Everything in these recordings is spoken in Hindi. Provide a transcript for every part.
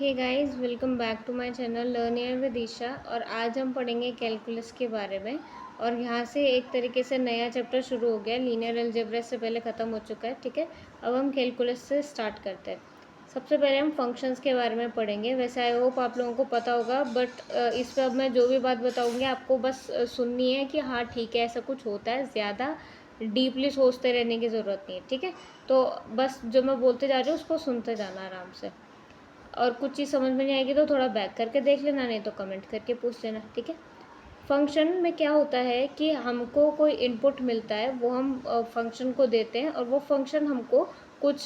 Hey guys, welcome back to my channel learnier with Isha. और आज हम पढ़ेंगे कैलकुलस के बारे में। और यहाँ से एक तरीके से नया चैप्टर शुरू हो गया। लीनियर अलजेब्रा से पहले ख़त्म हो चुका है, ठीक है। अब हम कैलकुलस से स्टार्ट करते हैं। सबसे पहले हम फंक्शंस के बारे में पढ़ेंगे। वैसे आई होप आप लोगों को पता होगा, बट इस पर अब मैं जो भी बात बताऊँगी आपको बस सुननी है कि हाँ ठीक है, ऐसा कुछ होता है। ज़्यादा डीपली सोचते रहने की ज़रूरत नहीं है, ठीक है। तो बस जो मैं बोलते जा रही हूँ उसको सुनते जाना आराम से। और कुछ चीज़ समझ में नहीं आएगी तो थोड़ा बैक करके देख लेना, नहीं तो कमेंट करके पूछ लेना, ठीक है। फंक्शन में क्या होता है कि हमको कोई इनपुट मिलता है, वो हम फंक्शन को देते हैं और वो फंक्शन हमको कुछ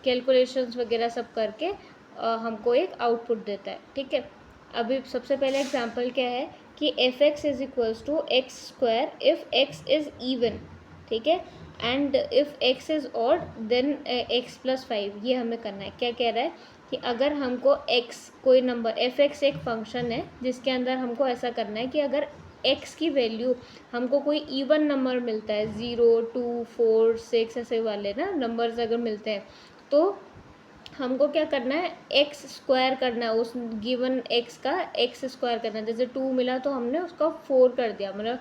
कैलकुलेशंस वगैरह सब करके हमको एक आउटपुट देता है, ठीक है। अभी सबसे पहले एग्जांपल क्या है कि F x is equals to X square if X is even, ठीक है। And if X is odd then X plus 5। ये हमें करना है। क्या कह रहा है कि अगर हमको x कोई नंबर एफ एक्स एक फंक्शन है जिसके अंदर हमको ऐसा करना है कि अगर x की वैल्यू हमको कोई इवन नंबर मिलता है, 0 2 4 6 ऐसे वाले ना नंबर्स अगर मिलते हैं, तो हमको क्या करना है, एक्स स्क्वायर करना है। उस गिवन एक्स का एक्स स्क्वायर करना है। जैसे 2 मिला तो हमने उसका 4 कर दिया, मतलब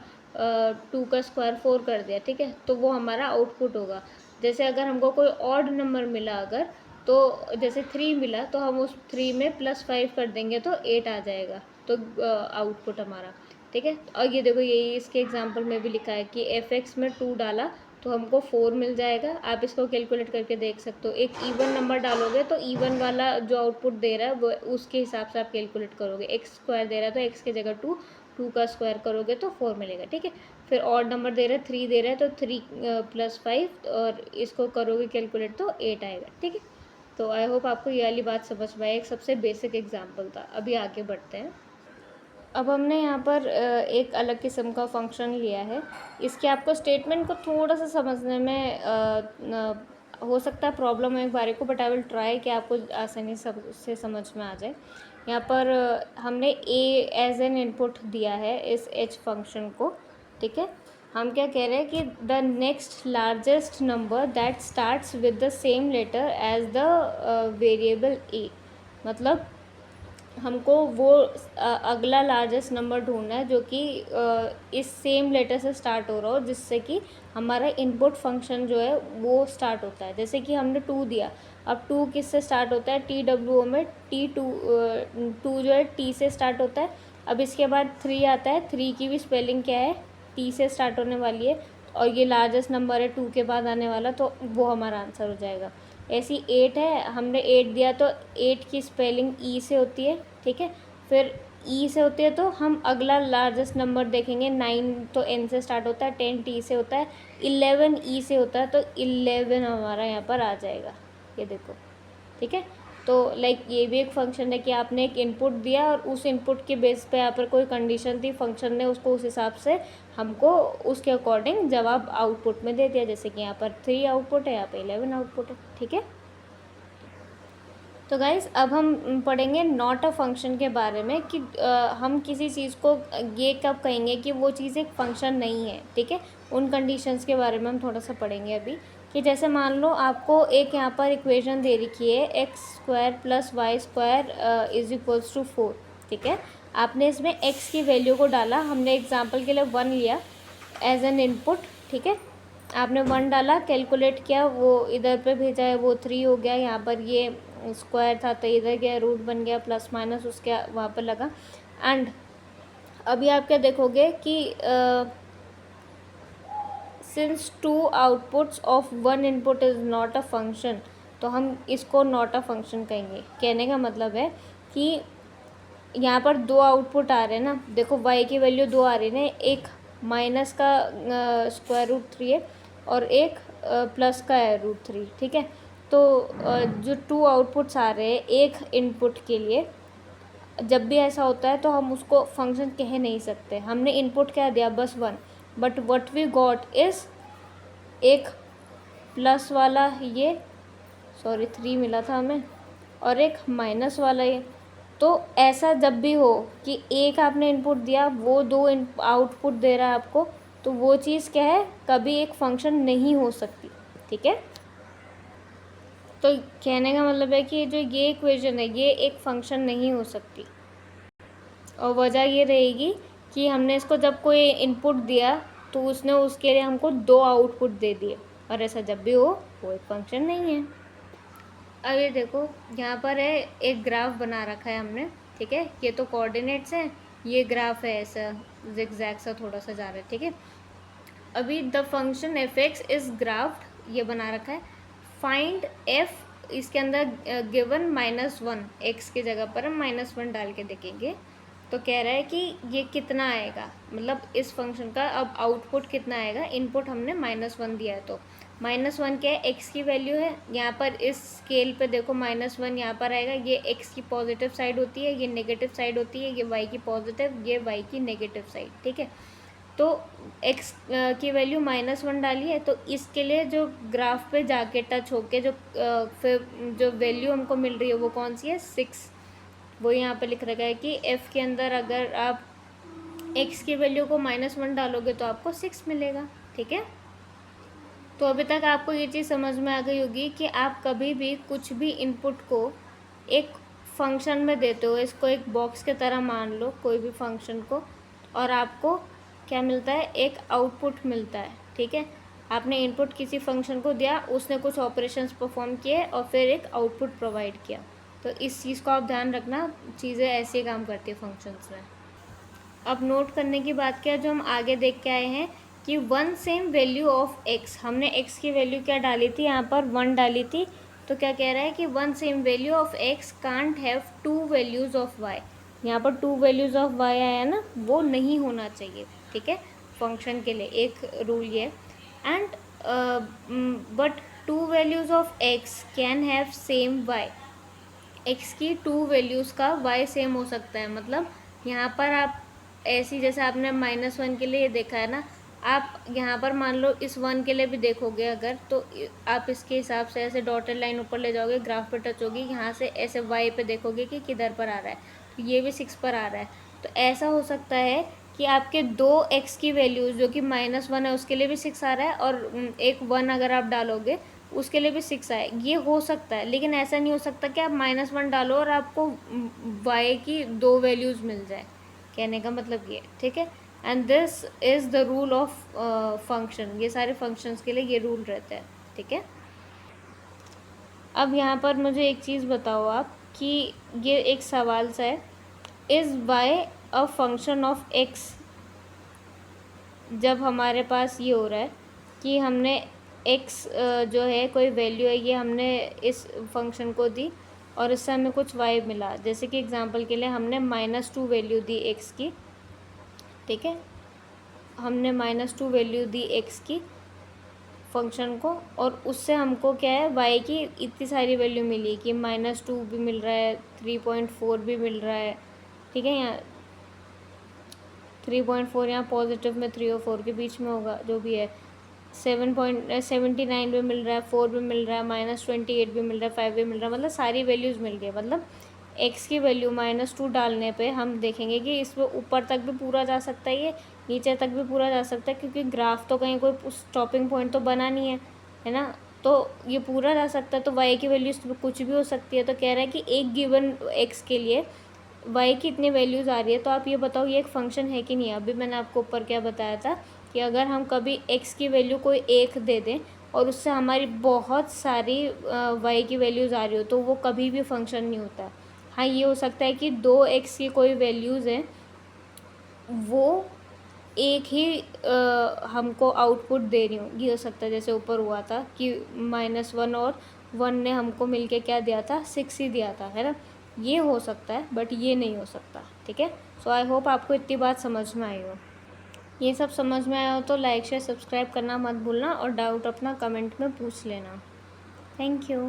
2 का स्क्वायर 4 कर दिया, ठीक है। तो वो हमारा आउटपुट होगा। जैसे अगर हमको कोई ऑड नंबर मिला, अगर तो जैसे 3 मिला तो हम उस 3 में +5 कर देंगे तो 8 आ जाएगा, तो आउटपुट हमारा, ठीक है। और ये देखो, यही इसके एग्जांपल में भी लिखा है कि एफ एक्स में 2 डाला तो हमको 4 मिल जाएगा। आप इसको कैलकुलेट करके देख सकते हो। एक इवन नंबर डालोगे तो इवन वाला जो आउटपुट दे रहा है वो उसके हिसाब से आप कैलकुलेट करोगे। एक्स स्क्वायर दे रहा है तो एक्स की जगह 2, 2 का स्क्वायर करोगे तो 4 मिलेगा, ठीक है। फिर ऑड नंबर दे रहा है, 3 दे रहा है तो 3 + 5 और इसको करोगे कैलकुलेट तो 8 आएगा, ठीक है। तो आई होप आपको ये वाली बात समझ में आई। एक सबसे बेसिक एग्जाम्पल था। अभी आगे बढ़ते हैं। अब हमने यहाँ पर एक अलग किस्म का फंक्शन लिया है। इसके आपको स्टेटमेंट को थोड़ा सा समझने में हो सकता है प्रॉब्लम है एक बारी को, बट आई विल ट्राई कि आपको आसानी से समझ में आ जाए। यहाँ पर हमने a एज एन इनपुट दिया है इस h फंक्शन को, ठीक है। हम क्या कह रहे हैं कि the next largest number that starts with the same letter as the variable a। मतलब हमको वो अगला लार्जेस्ट नंबर ढूंढना है जो कि इस सेम लेटर से स्टार्ट हो रहा हो, जिससे कि हमारा इनपुट फंक्शन जो है वो स्टार्ट होता है। जैसे कि हमने 2 दिया, अब 2 किस से स्टार्ट होता है, TWO में टू जो है T से स्टार्ट होता है। अब इसके बाद 3 आता है, 3 की भी स्पेलिंग क्या है, T से स्टार्ट होने वाली है। और ये लार्जेस्ट नंबर है 2 के बाद आने वाला, तो वो हमारा आंसर हो जाएगा। ऐसी 8 है, हमने 8 दिया तो 8 की स्पेलिंग ई से होती है, ठीक है। फिर ई से होती है तो हम अगला लार्जेस्ट नंबर देखेंगे। 9 तो एन से स्टार्ट होता है, 10 टी से होता है, 11 ई से होता है, तो 11 हमारा यहाँ पर आ जाएगा। ये देखो, ठीक है। तो लाइक ये भी एक फंक्शन है कि आपने एक इनपुट दिया और उस इनपुट के बेस पे यहाँ पर कोई कंडीशन थी, फंक्शन ने उसको उस हिसाब से हमको उसके अकॉर्डिंग जवाब आउटपुट में दे दिया। जैसे कि यहाँ पर 3 आउटपुट है, यहाँ पर 11 आउटपुट है, ठीक है। तो गाइज़ अब हम पढ़ेंगे नॉट अ फंक्शन के बारे में कि हम किसी चीज़ को ये कब कहेंगे कि वो चीज़ एक फंक्शन नहीं है, ठीक है। उन कंडीशंस के बारे में हम थोड़ा सा पढ़ेंगे अभी। कि जैसे मान लो आपको एक यहाँ पर इक्वेशन दे रखी है, x² + y² is equals to 4, ठीक है। आपने इसमें x की वैल्यू को डाला। हमने एग्जाम्पल के लिए 1 लिया एज एन इनपुट, ठीक है। आपने 1 डाला, कैलकुलेट किया, वो इधर पे भेजा है, वो 3 हो गया। यहाँ पर ये स्क्वायर था तो इधर गया, रूट बन गया, प्लस माइनस उसके वहाँ पर लगा। एंड अभी आप क्या देखोगे कि since 2 outputs of 1 input is not a function, तो हम इसको नॉट अ फंक्शन कहेंगे। कहने का मतलब है कि यहाँ पर 2 आउटपुट आ रहे हैं ना, देखो y की वैल्यू 2 आ रही है ना, एक माइनस का √3 है और एक प्लस का है √3, ठीक है। तो जो 2 आउटपुट्स आ रहे हैं एक इनपुट के लिए, जब भी ऐसा होता है तो हम उसको फंक्शन कह नहीं सकते। हमने इनपुट क्या दिया, बस 1, but what we got is एक प्लस वाला, ये 3 मिला था हमें, और एक माइनस वाला ये। तो ऐसा जब भी हो कि एक आपने इनपुट दिया, वो 2 आउटपुट दे रहा है आपको, तो वो चीज़ क्या है, कभी एक फंक्शन नहीं हो सकती, ठीक है। तो कहने का मतलब है कि जो ये इक्वेशन है ये एक फंक्शन नहीं हो सकती, और वजह ये रहेगी कि हमने इसको जब कोई इनपुट दिया तो उसने उसके लिए हमको 2 आउटपुट दे दिए, और ऐसा जब भी हो वो एक फंक्शन नहीं है। अब ये देखो यहाँ पर है एक ग्राफ बना रखा है हमने, ठीक है, ये तो कोऑर्डिनेट्स हैं, ये ग्राफ है ऐसा जिगजैग सा थोड़ा सा जा रहा है, ठीक है। अभी the function f x is graphed ये बना रखा है, फाइंड एफ, इसके अंदर गिवन -1, एक्स की जगह पर हम -1 डाल के देखेंगे, तो कह रहा है कि ये कितना आएगा, मतलब इस फंक्शन का अब आउटपुट कितना आएगा। इनपुट हमने -1 दिया है, तो -1 क्या है, एक्स की वैल्यू है। यहाँ पर इस स्केल पे देखो -1 यहाँ पर आएगा, ये एक्स की पॉजिटिव साइड होती है, ये नेगेटिव साइड होती है, ये वाई की पॉजिटिव, ये वाई की नेगेटिव साइड, ठीक है। तो x की वैल्यू -1 डाली है, तो इसके लिए जो ग्राफ पे जाके टच होके जो फिर जो वैल्यू हमको मिल रही है वो कौन सी है, 6। वो यहाँ पे लिख रखा है कि f के अंदर अगर आप x की वैल्यू को -1 डालोगे तो आपको 6 मिलेगा, ठीक है। तो अभी तक आपको ये चीज़ समझ में आ गई होगी कि आप कभी भी कुछ भी इनपुट को एक फंक्शन में देते हो, इसको एक बॉक्स के तरह मान लो कोई भी फंक्शन को, और आपको क्या मिलता है, एक आउटपुट मिलता है, ठीक है। आपने इनपुट किसी फंक्शन को दिया, उसने कुछ ऑपरेशंस परफॉर्म किए और फिर एक आउटपुट प्रोवाइड किया। तो इस चीज़ को आप ध्यान रखना, चीज़ें ऐसे ही काम करती है फंक्शंस में। अब नोट करने की बात क्या, जो हम आगे देख के आए हैं कि one same value of x, हमने एक्स की वैल्यू क्या डाली थी, यहाँ पर 1 डाली थी, तो क्या कह रहा है कि one same value of X can't have 2 values of Y. यहाँ पर 2 वैल्यूज़ ऑफ वाई आया ना, वो नहीं होना चाहिए, ठीक है, फंक्शन के लिए एक रूल ये। And but 2 values of X can have same Y, X की 2 वैल्यूज़ का वाई सेम हो सकता है। मतलब यहाँ पर आप ऐसी, जैसे आपने -1 के लिए देखा है ना, आप यहाँ पर मान लो इस 1 के लिए भी देखोगे अगर, तो आप इसके हिसाब से ऐसे डॉटेड लाइन ऊपर ले जाओगे, ग्राफ पे टच होगी, यहाँ से ऐसे वाई पे देखोगे कि किधर पर आ रहा है, तो ये भी 6 पर आ रहा है। तो ऐसा हो सकता है कि आपके 2 एक्स की वैल्यूज़ जो कि -1 है उसके लिए भी 6 आ रहा है, और एक 1 अगर आप डालोगे उसके लिए भी 6 आए, ये हो सकता है। लेकिन ऐसा नहीं हो सकता कि आप -1 डालो और आपको y की 2 वैल्यूज़ मिल जाए, कहने का मतलब ये, ठीक है। And this is the rule of function, ये सारे फंक्शंस के लिए ये रूल रहता है, ठीक है। अब यहाँ पर मुझे एक चीज़ बताओ आप कि ये एक सवाल सा है, is y a function of x। जब हमारे पास ये हो रहा है कि हमने x जो है कोई वैल्यू है, ये हमने इस फंक्शन को दी और इससे हमें कुछ y मिला, जैसे कि एग्जांपल के लिए हमने -2 वैल्यू दी x की, ठीक है, हमने -2 वैल्यू दी x की फंक्शन को, और उससे हमको क्या है, y की इतनी सारी वैल्यू मिली कि -2 भी मिल रहा है, 3.4 भी मिल रहा है, ठीक है। यहाँ 3.4 यहाँ पॉजिटिव में 3 और 4 के बीच में होगा, जो भी है। 7.79 भी मिल रहा है, 4 भी मिल रहा है, -28 भी मिल रहा है, 5 भी मिल रहा है, मतलब सारी वैल्यूज़ मिल गई। मतलब x की वैल्यू -2 डालने पे हम देखेंगे कि इसमें ऊपर तक भी पूरा जा सकता है, ये नीचे तक भी पूरा जा सकता है, क्योंकि ग्राफ तो कहीं कोई स्टॉपिंग पॉइंट तो बना नहीं है ना, तो ये पूरा जा सकता है। तो y की वैल्यू इसमें कुछ भी हो सकती है। तो कह रहा है कि एक गिवन x के लिए y की इतनी वैल्यूज़ आ रही है, तो आप ये बताओ ये एक फंक्शन है कि नहीं है। अभी मैंने आपको ऊपर क्या बताया था कि अगर हम कभी x की वैल्यू कोई 1 दे दें और उससे हमारी बहुत सारी y की वैल्यूज़ आ रही हो, तो वो कभी भी फंक्शन नहीं होता। हाँ, ये हो सकता है कि 2x की कोई वैल्यूज़ हैं, वो एक ही हमको आउटपुट दे रही हूँ, ये हो सकता है। जैसे ऊपर हुआ था कि -1 और 1 ने हमको मिलके क्या दिया था, 6 ही दिया था, है ना। ये हो सकता है, बट ये नहीं हो सकता, ठीक है। सो आई होप आपको इतनी बात समझ में आई हो। ये सब समझ में आया हो तो लाइक शेयर सब्सक्राइब करना मत भूलना, और डाउट अपना कमेंट में पूछ लेना। Thank you.